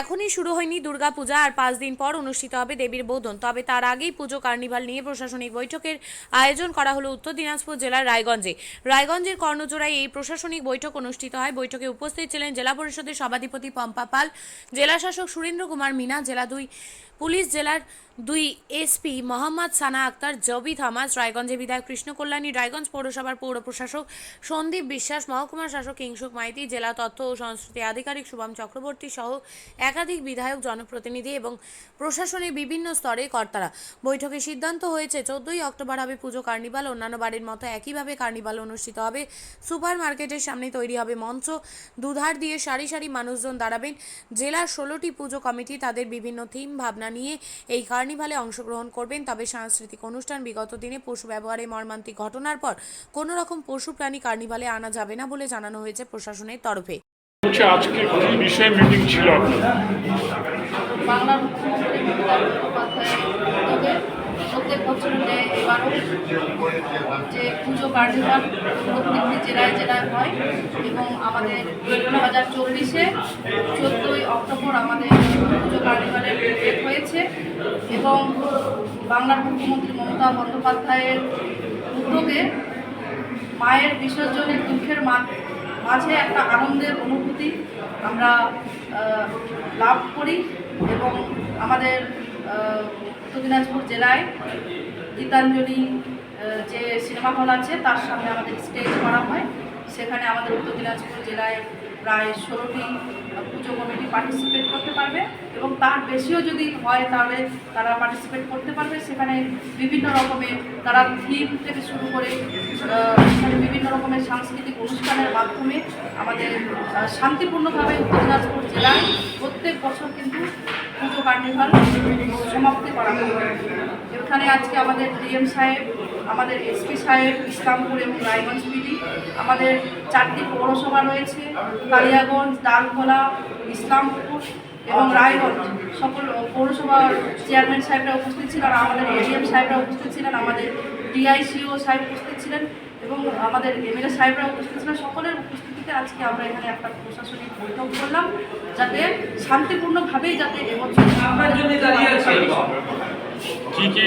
এখনই শুরু হয়নি দুর্গাপূজা, আর 5 দিন পর অনুষ্ঠিত হবে দেবীর বোধন। তবে তার আগেই পুজো কার্নিভাল নিয়ে প্রশাসনিক বৈঠকের আয়োজন করা হলো উত্তর দিনাজপুর জেলার রায়গঞ্জে। রায়গঞ্জের কর্ণজোড়ায় এই প্রশাসনিক বৈঠক অনুষ্ঠিত হয়। বৈঠকে উপস্থিত ছিলেন জেলা পরিষদের সভাধিপতি পম্পা পাল, জেলা শাসক সুরেন্দ্র কুমার মিনা, জেলা 2 পুলিশ, জেলার 2 এসপি মোহাম্মদ সানা আক্তার, জবি থমাস, রায়গঞ্জের বিধায়ক কৃষ্ণ কল্যাণী, রায়গঞ্জ পৌরসভার পৌর প্রশাসক সন্দীপ বিশ্বাস, মহকুমা শাসক কিংসুক মাইতি, জেলা তথ্য ও সংস্কৃতি আধিকারিক শুভম চক্রবর্তী সহ একাধিক বিধায়ক, জনপ্রতিনিধি এবং প্রশাসনের বিভিন্ন স্তরে কর্তারা। বৈঠকে সিদ্ধান্ত হয়েছে 14ই অক্টোবর হবে পুজো কার্নিভাল। অন্যান্য বাড়ির মতো একইভাবে কার্নিভাল অনুষ্ঠিত হবে। সুপার মার্কেটের সামনে তৈরি হবে মঞ্চ, দুধার দিয়ে সারি সারি মানুষজন দাঁড়াবেন। জেলার 16টি পুজো কমিটি তাদের বিভিন্ন থিম ভাবনা নিয়ে এই কার্নিভালে অংশগ্রহণ করবেন। তবে সাংস্কৃতিক অনুষ্ঠান, বিগত দিনে পশু ব্যবহারে মর্মান্তিক ঘটনার পর কোনো রকম পশু প্রাণী কার্নিভালে আনা যাবে না বলে জানানো হয়েছে প্রশাসনের তরফে। আজকে কি বিষয়ে মিটিং ছিল আপনার? বাংলার মুখ্যমন্ত্রী মমতা বন্দ্যোপাধ্যায়ের উদ্যোগে প্রত্যেক বছরের ন্যায় এবারও যে পুজো কার্নিভাল প্রত্যেকটি জেলায় জেলায় হয় এবং আমাদের 2024-এ 14ই অক্টোবর আমাদের পুজো কার্নিভালের ডেট হয়েছে এবং বাংলার মুখ্যমন্ত্রী মমতা বন্দ্যোপাধ্যায়ের উদ্যোগে মায়ের বিসর্জনের দুঃখের মাঝে একটা আনন্দের অনুভূতি আমরা লাভ করি এবং আমাদের উত্তর দিনাজপুর জেলায় গীতাঞ্জলি যে সিনেমা হল আছে তার সামনে আমাদের স্টেজ করা হয়। সেখানে আমাদের উত্তর দিনাজপুর জেলায় প্রায় 16টি পুজো কমিটি পার্টিসিপেট করতে পারবে এবং তার বেশিও যদি হয় তাহলে তারা পার্টিসিপেট করতে পারবে। সেখানে বিভিন্ন রকমের তারা থিম থেকে শুরু করে সেখানে বিভিন্ন রকমের সাংস্কৃতিক অনুষ্ঠানের মাধ্যমে আমাদের শান্তিপূর্ণভাবে উত্তর দিনাজপুর জেলায় প্রত্যেক বছর কিন্তু পুজো কার্নিভাল সমাপ্তি করা হয়। এখানে আজকে আমাদের ডিএম সাহেব, আমাদের এসপি সাহেব, ইসলামপুর এবং রায়গঞ্জ বিডি, আমাদের 4টি পৌরসভা রয়েছে, কালিয়াগঞ্জ, ডালখোলা, ইসলামপুর এবং রায়গঞ্জ, সকল পৌরসভার চেয়ারম্যান সাহেবরা উপস্থিত ছিলেন, আমাদের এডিএম সাহেবরা উপস্থিত ছিলেন, আমাদের ডিআইসিও সাহেব উপস্থিত ছিলেন এবং আমাদের এমএলএ সাহেবরা উপস্থিত ছিলেন। সকলের উপস্থিতিতে আজকে আমরা এখানে একটা প্রশাসনিক বৈঠক করলাম যাতে শান্তিপূর্ণভাবেই যাতে এবছর কি কি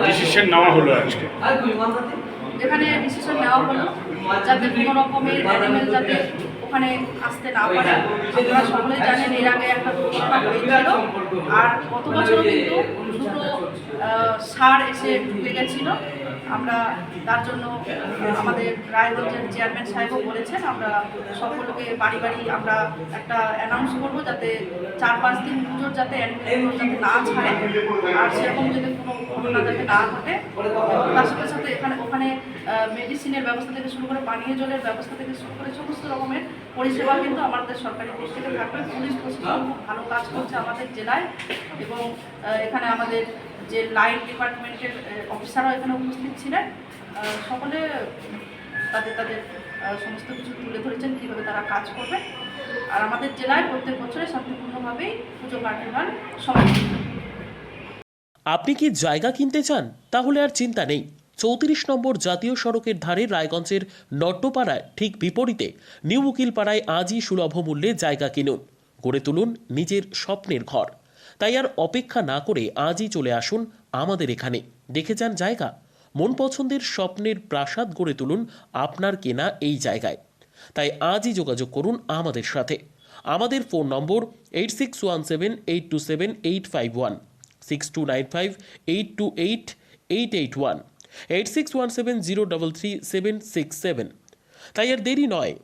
ডিসিশন নেওয়া হলো আজকে? এখানে ডিসিশন নেওয়া হলো যাতে কোনো রকমের অ্যানিমেল যাতে ওখানে আসতে না পারে। আপনারা সকলেই জানেন এর আগে একটা দুর্ঘটনা হয়েছিল আর গত বছরও কিন্তু দুটো ষাঁড় এসে ঢুকে গেছিলো। আমরা তার জন্য আমাদের রায়গঞ্জের চেয়ারম্যান সাহেবও বলেছেন আমরা সকলকে বাড়ি বাড়ি আমরা একটা অ্যানাউন্স করবো যাতে 4-5 দিন পুজোর যাতে অ্যানিমেলগুলো যাতে না ছাড়ে আর সেরকম যদি কোনো ঘটনা যাতে না ঘটে। তার সাথে সাথে ওখানে মেডিসিনের ব্যবস্থা থেকে শুরু করে পানীয় জলের ব্যবস্থা থেকে শুরু করে সমস্ত রকমের পরিষেবা কিন্তু আমাদের সরকারি দিক থেকে থাকবে। পুলিশ প্রশাসন খুব ভালো কাজ করছে আমাদের জেলায় এবং এখানে আমাদের যে লাইন ডিপার্টমেন্টের অফিসাররাও এখানে উপস্থিত ছিলেন। সকলে তাদের সমস্ত কিছু তুলে ধরেছেন কীভাবে তারা কাজ করবে। আর আমাদের জেলায় প্রত্যেক বছরে শান্তিপূর্ণভাবেই পুজো কার্নিভাল সমাপ্ত। আপনি কি জায়গা কিনতে চান? তাহলে আর চিন্তা নেই। 34 নম্বর জাতীয় সড়কের ধারে রায়গঞ্জের নট্টপাড়ায় ঠিক বিপরীতে নিউ উকিলপাড়ায় আজই সুলভ মূল্যে জায়গা কিনুন, গড়ে তুলুন নিজের স্বপ্নের ঘর। তাই আর অপেক্ষা না করে আজই চলে আসুন আমাদের এখানে, দেখে যান জায়গা। মন পছন্দের স্বপ্নের প্রাসাদ গড়ে তুলুন আপনার কেনা এই জায়গায়। তাই আজই যোগাযোগ করুন আমাদের সাথে। আমাদের ফোন নম্বর 8617827851, 6295828881, 8617033767। তাই আর দেরি নয়,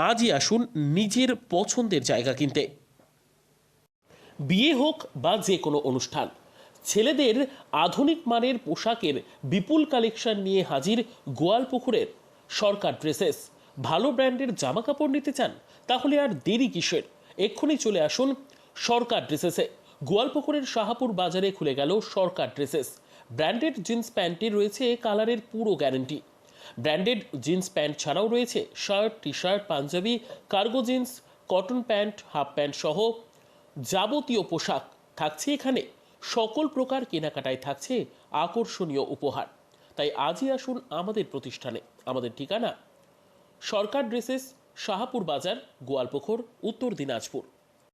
আজই আসুন নিজের পছন্দের জায়গা কিনতে। বিয়ে হোক বা যে কোনো অনুষ্ঠান, ছেলেদের আধুনিক মানের পোশাকের বিপুল কালেকশন নিয়ে হাজির গোয়ালপুকুরের সরকার ড্রেসেস। ভালো ব্র্যান্ডের জামা কাপড় নিতে চান? তাহলে আর দেরি কিসের? এক্ষুনি চলে আসুন সরকার ড্রেসেসে। গোয়ালপুকুরের শাহাপুর বাজারে খুলে গেল সরকার ড্রেসেস। ব্র্যান্ডেড জিন্স প্যান্টে রয়েছে কালারের পুরো গ্যারেন্টি। ব্র্যান্ডেড জিন্স প্যান্ট ছাড়াও রয়েছে shirt, T shirt, panjabi, cargo jeans, cotton pant, half pant সহ যাবতীয় পোশাক থাকছে এখানে। সকল প্রকার কেনাকাটায় থাকছে আকর্ষণীয় উপহার। তাই আজই আসুন আমাদের প্রতিষ্ঠানে। আমাদের ঠিকানা সরকার ড্রেসেস, শাহাপুর বাজার, গোয়ালপুকুর, উত্তর দিনাজপুর।